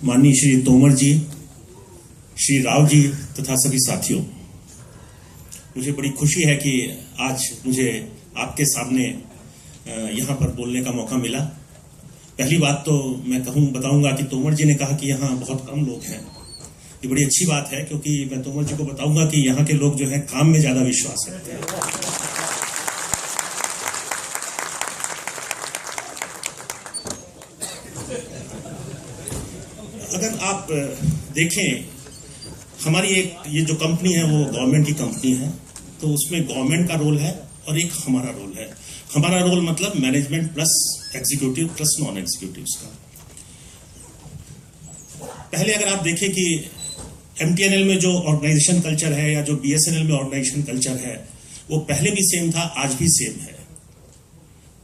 माननीय श्री तोमर जी, श्री राव जी तथा सभी साथियों, मुझे बड़ी खुशी है कि आज मुझे आपके सामने यहाँ पर बोलने का मौका मिला। पहली बात तो मैं बताऊंगा कि तोमर जी ने कहा कि यहाँ बहुत कम लोग हैं। ये बड़ी अच्छी बात है, क्योंकि मैं तोमर जी को बताऊंगा कि यहाँ के लोग जो है काम में ज्यादा विश्वास रखते हैं। अगर आप देखें, हमारी ये जो कंपनी है वो गवर्नमेंट की कंपनी है, तो उसमें गवर्नमेंट का रोल है और एक हमारा रोल है। हमारा रोल मतलब management plus executive plus non executives का। पहले अगर आप देखें कि एमटीएनएल में जो ऑर्गेनाइजेशन कल्चर है या जो बीएसएनएल में ऑर्गेनाइजेशन कल्चर है, वो पहले भी सेम था, आज भी सेम है।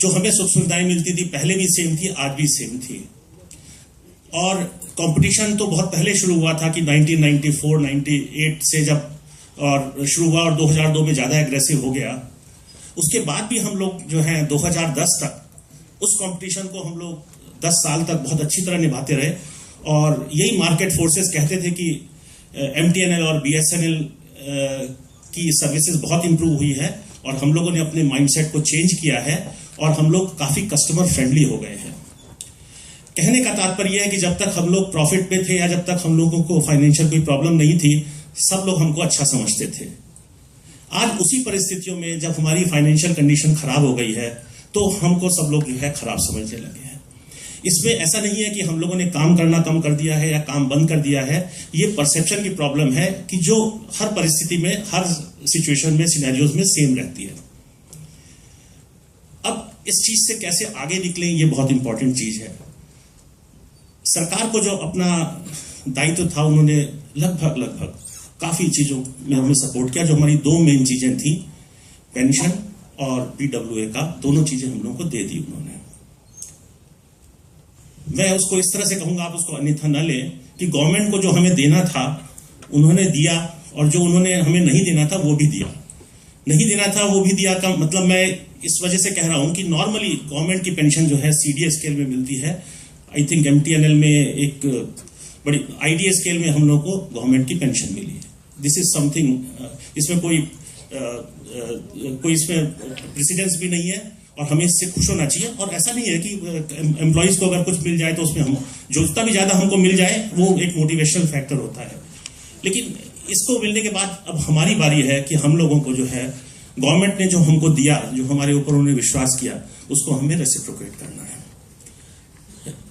जो हमें सुख सुविधाएं मिलती थी पहले भी सेम थी, आज भी सेम थी। और कंपटीशन तो बहुत पहले शुरू हुआ था कि 1994-98 से जब और शुरू हुआ और 2002 में ज्यादा एग्रेसिव हो गया। उसके बाद भी हम लोग जो है 2010 तक उस कंपटीशन को हम लोग 10 साल तक बहुत अच्छी तरह निभाते रहे। और यही मार्केट फोर्सेस कहते थे कि एमटीएनएल और बीएसएनएल की सर्विसेज बहुत इंप्रूव हुई है और हम लोगों ने अपने माइंडसेट को चेंज किया है और हम लोग काफी कस्टमर फ्रेंडली हो गए हैं। कहने का तात्पर्य है कि जब तक हम लोग प्रॉफिट पे थे या जब तक हम लोगों को फाइनेंशियल कोई प्रॉब्लम नहीं थी, सब लोग हमको अच्छा समझते थे। आज उसी परिस्थितियों में जब हमारी फाइनेंशियल कंडीशन खराब हो गई है, तो हमको सब लोग जो है खराब समझने लगे हैं। इसमें ऐसा नहीं है कि हम लोगों ने काम करना कम कर दिया है या काम बंद कर दिया है। ये परसेप्शन की प्रॉब्लम है कि जो हर परिस्थिति में, हर सिचुएशन में, सिनेरियोज में सेम रहती है। अब इस चीज से कैसे आगे निकले, ये बहुत इंपॉर्टेंट चीज है। सरकार को जो अपना दायित्व था, उन्होंने लगभग काफी चीजों में हमें सपोर्ट किया। जो हमारी दो मेन चीजें थी, पेंशन और पीडब्ल्यूए का, दोनों चीजें हम लोगों को दे दी उन्होंने। मैं उसको इस तरह से कहूंगा, आप उसको अन्यथा न लें, कि गवर्नमेंट को जो हमें देना था उन्होंने दिया और जो उन्होंने हमें नहीं देना था वो भी दिया। नहीं देना था वो भी दिया का मतलब मैं इस वजह से कह रहा हूं कि नॉर्मली गवर्नमेंट की पेंशन जो है सीडीए स्केल में मिलती है। आई थिंक एमटीएनएल में एक बड़ी आईडीए स्केल में हम लोग को गवर्नमेंट की पेंशन मिली है। दिस इज समथिंग, इसमें कोई इसमें प्रेसिडेंस भी नहीं है और हमें इससे खुश होना चाहिए। और ऐसा नहीं है कि एम्प्लॉइज को अगर कुछ मिल जाए तो उसमें हम जितना भी ज्यादा हमको मिल जाए वो एक मोटिवेशनल फैक्टर होता है। लेकिन इसको मिलने के बाद अब हमारी बारी है कि हम लोगों को जो है गवर्नमेंट ने जो हमको दिया, जो हमारे ऊपर उन्होंने विश्वास किया, उसको हमें रेसिप्रोकेट करना है।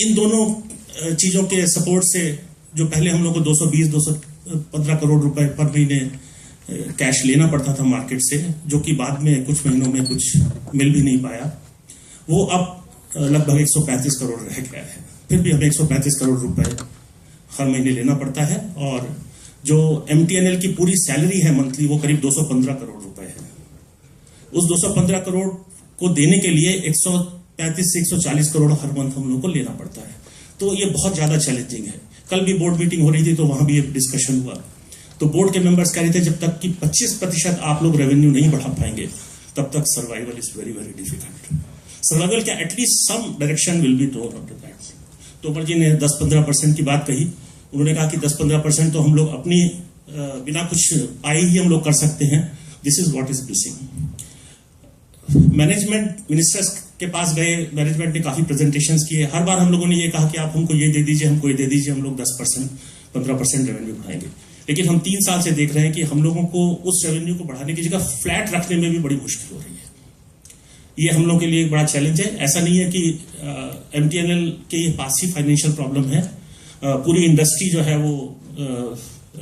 इन दोनों चीजों के सपोर्ट से जो पहले हम लोग को 220-215 करोड़ रुपए पर महीने कैश लेना पड़ता था मार्केट से, जो कि बाद में कुछ महीनों में कुछ मिल भी नहीं पाया, वो अब लगभग 135 करोड़ रह गया है। फिर भी हमें 135 करोड़ रुपए हर महीने लेना पड़ता है। और जो एमटीएनएल की पूरी सैलरी है मंथली, वो करीब 215 करोड़ रुपए है। उस 215 करोड़ को देने के लिए 135 से 140 करोड़ हर मंथ हम लोग को लेना पड़ता है। तो ये बहुत ज्यादा चैलेंजिंग है। कल भी बोर्ड मीटिंग हो रही थी तो वहां भी एक डिस्कशन हुआ, तो बोर्ड के मेंबर्स कह रहे थे जब तक कि 25% आप लोग रेवेन्यू नहीं बढ़ा पाएंगे तब तक survival is very very difficult. Survival क्या, at least some direction will be tone of the that. Tomar ji ने 10-15% की बात कही। उन्होंने कहा कि 10-15% तो हम लोग अपनी बिना कुछ पाए ही हम लोग कर सकते हैं। This is what is missing. Management ministers के पास गए, मैनेजमेंट ने काफी प्रेजेंटेशंस किए। हर बार हम लोगों ने ये कहा कि आप हमको ये दे दीजिए, हमको ये दे दीजिए, हम लोग 10%-15% रेवेन्यू बढ़ाएंगे। लेकिन हम 3 साल से देख रहे हैं कि हम लोगों को उस रेवेन्यू को बढ़ाने की जगह फ्लैट रखने में भी बड़ी मुश्किल हो रही है। ये हम लोग के लिए एक बड़ा चैलेंज है। ऐसा नहीं है कि एमटीएनएल के पास ही फाइनेंशियल प्रॉब्लम है। पूरी इंडस्ट्री जो है वो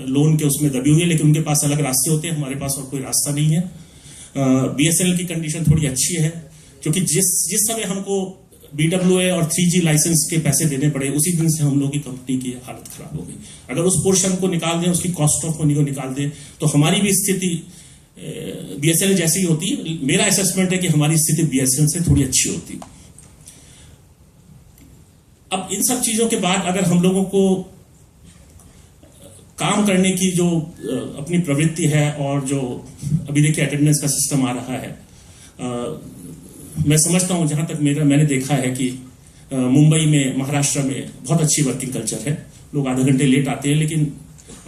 लोन के उसमें दबी हुई है, लेकिन उनके पास अलग रास्ते होते हैं, हमारे पास और कोई रास्ता नहीं है। बीएसएनएल की कंडीशन थोड़ी अच्छी है, क्योंकि जिस समय हमको बीडब्ल्यूए और 3G लाइसेंस के पैसे देने पड़े, उसी दिन से हम लोग की कंपनी की हालत खराब हो गई। अगर उस पोर्शन को निकाल दें, उसकी कॉस्ट ऑफ मनी को निकाल दें, तो हमारी भी स्थिति बीएसएनएल जैसी ही होती। मेरा असेसमेंट है कि हमारी स्थिति बीएसएनएल से थोड़ी अच्छी होती। अब इन सब चीजों के बाद अगर हम लोगों को काम करने की जो अपनी प्रवृत्ति है और जो अभी देखिए अटेंडेंस का सिस्टम आ रहा है, मैं समझता हूं जहां तक मैंने देखा है कि मुंबई में, महाराष्ट्र में बहुत अच्छी वर्किंग कल्चर है। लोग आधे घंटे लेट आते हैं, लेकिन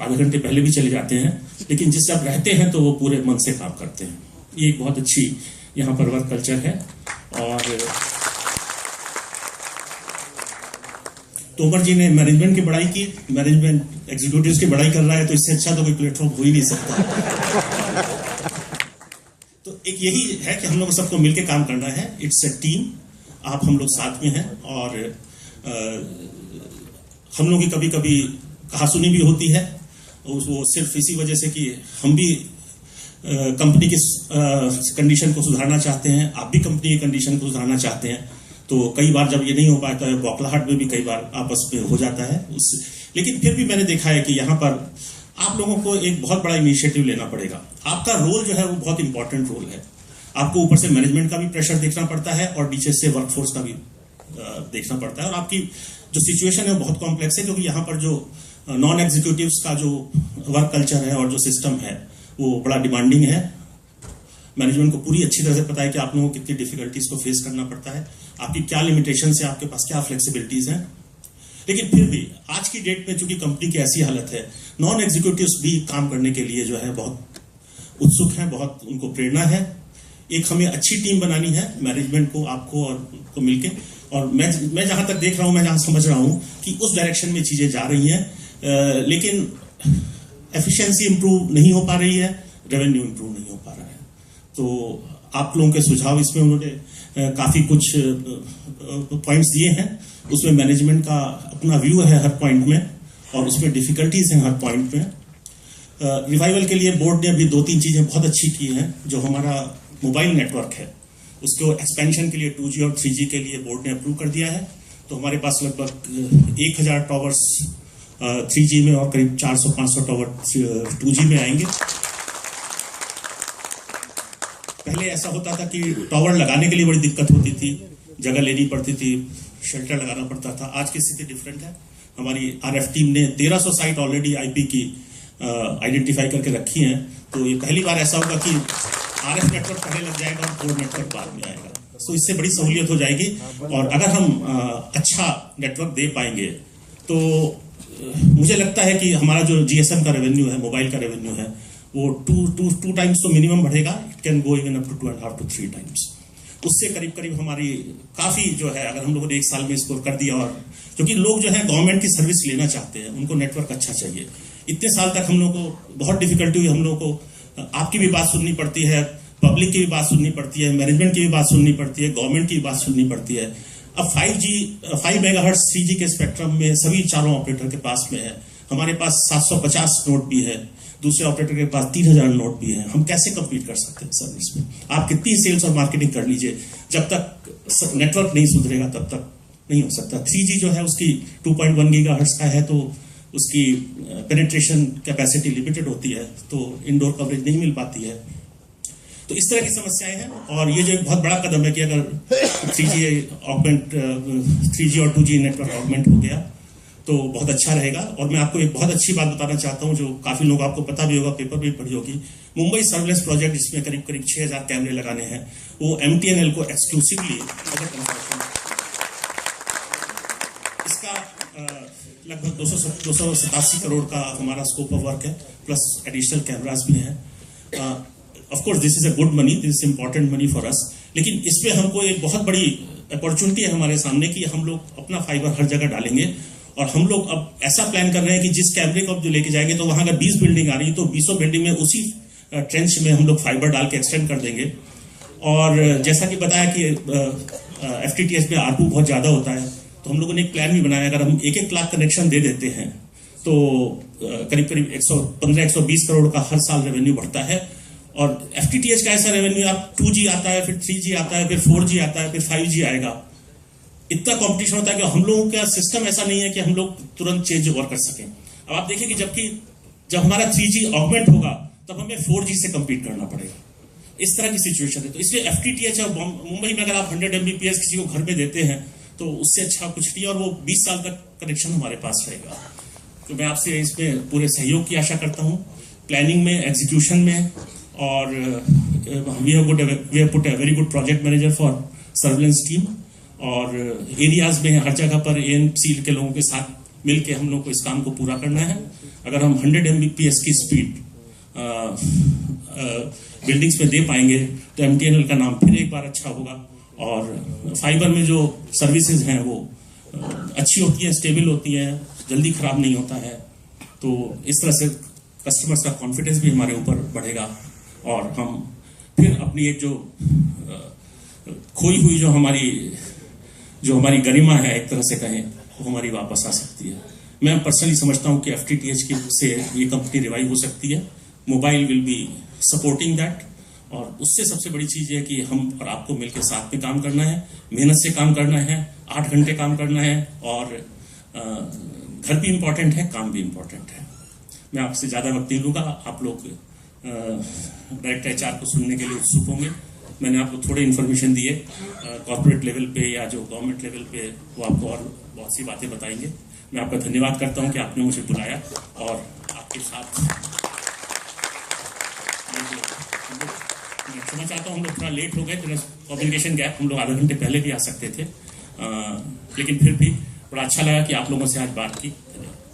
आधे घंटे पहले भी चले जाते हैं, लेकिन जिससे आप रहते हैं तो वो पूरे मन से काम करते हैं। ये एक बहुत अच्छी यहाँ पर वर्क कल्चर है। और तोमर जी ने मैनेजमेंट की बड़ाई की, मैनेजमेंट एग्जीक्यूटिव्स की बड़ाई कर रहा है, तो इससे अच्छा तो कोई प्लेटफॉर्म हो ही नहीं सकता। तो एक यही है कि हम लोग सबको मिलकर काम करना है। इट्स अ टीम, आप हम लोग साथ में हैं। और हम लोग की कभी कभी कहासुनी भी होती है, वो सिर्फ इसी वजह से कि हम भी कंपनी की कंडीशन को सुधारना चाहते हैं, आप भी कंपनी की कंडीशन को सुधारना चाहते हैं। तो कई बार जब ये नहीं हो पाता है, बौखलाहट में भी कई बार आपस में हो जाता है उससे। लेकिन फिर भी मैंने देखा है कि यहाँ पर आप लोगों को एक बहुत बड़ा इनिशिएटिव लेना पड़ेगा। आपका रोल जो है वो बहुत इंपॉर्टेंट रोल है। आपको ऊपर से मैनेजमेंट का भी प्रेशर देखना पड़ता है और नीचे से वर्कफोर्स का भी देखना पड़ता है। और आपकी जो सिचुएशन है वो बहुत कॉम्प्लेक्स है, क्योंकि यहाँ पर जो नॉन एग्जीक्यूटिव्स का जो वर्क कल्चर है और जो सिस्टम है वो बड़ा डिमांडिंग है। मैनेजमेंट को पूरी अच्छी तरह से पता है कि आप लोगों को कितनी डिफिकल्टीज को फेस करना पड़ता है, आपकी क्या लिमिटेशन है, आपके पास क्या फ्लेक्सिबिलिटीज हैं। लेकिन फिर भी आज की डेट में चूंकि कंपनी की ऐसी हालत है, नॉन एग्जीक्यूटिव्स भी काम करने के लिए जो है बहुत उत्सुक हैं, बहुत उनको प्रेरणा है। एक हमें अच्छी टीम बनानी है, मैनेजमेंट को, आपको और को मिलके। और मैं जहां तक देख रहा हूं, मैं जहां समझ रहा हूं कि उस डायरेक्शन में चीजें जा रही हैं, लेकिन एफिशिएंसी इंप्रूव नहीं हो पा रही है, रेवेन्यू इंप्रूव नहीं हो पा रहा है। तो आप लोगों के सुझाव इसमें उन्होंने काफी कुछ पॉइंट्स दिए हैं। उसमें मैनेजमेंट का अपना व्यू है हर पॉइंट में, और उसमें डिफिकल्टीज हैं हर पॉइंट में। रिवाइवल के लिए बोर्ड ने अभी 2-3 चीजें बहुत अच्छी की हैं। जो हमारा मोबाइल नेटवर्क है उसको एक्सपेंशन के लिए 2G और 3G के लिए बोर्ड ने अप्रूव कर दिया है। तो हमारे पास लगभग 1000 टावर्स 3G में और करीब 400-500 टावर 2G में आएंगे। पहले ऐसा होता था कि टावर लगाने के लिए बड़ी दिक्कत होती थी, जगह लेनी पड़ती थी, शेल्टर लगाना पड़ता था। आज की स्थिति डिफरेंट है। हमारी RF टीम ने 1300 साइट ऑलरेडी IP की आइडेंटिफाई करके रखी हैं। तो ये पहली बार ऐसा होगा कि RF नेटवर्क पहले लग जाएगा और कोर नेटवर्क बाद में आएगा। तो इससे बड़ी सहूलियत हो जाएगी। और अगर हम अच्छा नेटवर्क दे पाएंगे तो मुझे लगता है कि हमारा जो GSM का रेवेन्यू है, मोबाइल का रेवेन्यू है, वो टू टाइम्स तो मिनिमम बढ़ेगा। It can go even up to 2.5 to 3 times. उससे करीब करीब हमारी काफी जो है, अगर हम लोगों ने 1 साल में स्कोर कर दिया। और क्योंकि लोग जो है गवर्नमेंट की सर्विस लेना चाहते हैं, उनको नेटवर्क अच्छा चाहिए। इतने साल तक हम लोग को बहुत डिफिकल्टी हुई, हम लोग को आपकी भी बात सुननी पड़ती है, पब्लिक की भी बात सुननी पड़ती है, मैनेजमेंट की भी बात सुननी पड़ती है, गवर्नमेंट की भी बात सुननी पड़ती है। अब 5 मेगाहर्ट्ज 3G के स्पेक्ट्रम में सभी चारों ऑपरेटर के पास में है। हमारे पास 750 नोड भी है, दूसरे ऑपरेटर के पास 3000 नोड भी है। हम कैसे कम्पीट कर सकते हैं सर्विस में? आप कितनी सेल्स और मार्केटिंग कर लीजिए, जब तक नेटवर्क नहीं सुधरेगा तब तक नहीं हो सकता। 3G जो है उसकी 2.1 गीगाहर्ट्ज का है, तो उसकी पेनिट्रेशन कैपेसिटी लिमिटेड होती है, तो इंडोर कवरेज नहीं मिल पाती है। तो इस तरह की समस्याएं हैं। और ये जो एक बहुत बड़ा कदम है कि अगर 3G और 2G नेटवर्क ऑगमेंट हो गया तो बहुत अच्छा रहेगा। और मैं आपको एक बहुत अच्छी बात बताना चाहता हूं, जो काफी लोग आपको पता भी होगा, पेपर भी पढ़ी होगी। मुंबई सर्विलेंस प्रोजेक्ट, जिसमें करीब करीब 6000 कैमरे लगाने हैं, वो MTNL को एक्सक्लूसिवली इसका लगभग 287 करोड़ का हमारा स्कोप ऑफ वर्क है, प्लस एडिशनल कैमरास भी हैं। Of course this is a good money, this is important money for us. लेकिन इसमें हमको एक बहुत बड़ी अपॉर्चुनिटी है हमारे सामने कि हम लोग अपना फाइबर हर जगह डालेंगे। और हम लोग अब ऐसा प्लान कर रहे हैं कि जिस कैमरे को अब जो लेके जाएंगे, तो वहां अगर 20 बिल्डिंग आ रही है तो 20 बिल्डिंग में उसी ट्रेंच में हम लोग फाइबर डाल के एक्सटेंड कर देंगे। और जैसा कि बताया कि FTTH में ARPU बहुत ज्यादा होता है, तो हम लोगों ने एक प्लान भी बनाया। अगर हम 1-1 लाख कनेक्शन दे देते हैं तो करीब करीब 115-120 करोड़ का हर साल रेवेन्यू बढ़ता है। और FTTH का ऐसा रेवेन्यू, आप 2G आता है, फिर 3G आता है, फिर 4G आता है, फिर 5G आएगा। इतना कंपटीशन होता है कि हम लोगों का सिस्टम ऐसा नहीं है कि हम लोग तुरंत चेंज ओवर कर सकें। अब आप देखिए कि जब हमारा 3G ऑगमेंट होगा तब हमें 4G से कम्पीट करना पड़ेगा। इस तरह की सिचुएशन है। तो इसलिए FTTH और मुंबई में अगर आप 100 Mbps किसी को घर में देते हैं तो उससे अच्छा कुछ नहीं, और वो 20 साल तक कनेक्शन हमारे पास रहेगा। तो मैं आपसे इसमें पूरे सहयोग की आशा करता हूँ, प्लानिंग में, एग्जीक्यूशन में। और we have put a very good project manager for surveillance team. और एरियाज में हर जगह पर एएनसी के लोगों के साथ मिलके हम लोग को इस काम को पूरा करना है। अगर हम 100 Mbps की स्पीड बिल्डिंग्स में दे पाएंगे तो एमटीएनएल का नाम फिर एक बार अच्छा होगा, और फाइबर में जो सर्विसेज हैं वो अच्छी होती है, स्टेबल होती है, जल्दी खराब नहीं होता है। तो इस तरह से कस्टमर्स का कॉन्फिडेंस भी हमारे ऊपर बढ़ेगा और हम फिर अपनी एक जो खोई हुई जो हमारी गरिमा है एक तरह से कहें, वो हमारी वापस आ सकती है। मैं पर्सनली समझता हूं कि एफटीटीएच की से ये कंपनी रिवाइव हो सकती है। Mobile will be supporting that, और उससे सबसे बड़ी चीज है कि हम और आपको मिलकर साथ में काम करना है, मेहनत से काम करना है, 8 घंटे काम करना है, और घर भी इम्पोर्टेंट है, काम भी इम्पोर्टेंट है। मैं आपसे ज्यादा वक्त नहीं लूंगा, आप लोग डायरेक्ट एचआर को सुनने के लिए उत्सुक होंगे। मैंने आपको थोड़े इन्फॉर्मेशन दिए कॉर्पोरेट लेवल पे या जो गवर्नमेंट लेवल पे, वो आपको और बहुत सी बातें बताएंगे। मैं आपका धन्यवाद करता हूं कि आपने मुझे बुलाया और आपके साथ क्षमा चाहता हूँ, हम लोग थोड़ा लेट हो गए, कम्युनिकेशन गैप, हम लोग आधे घंटे पहले भी आ सकते थे, लेकिन फिर भी बड़ा अच्छा लगा कि आप लोगों से आज बात की। धन्यवाद।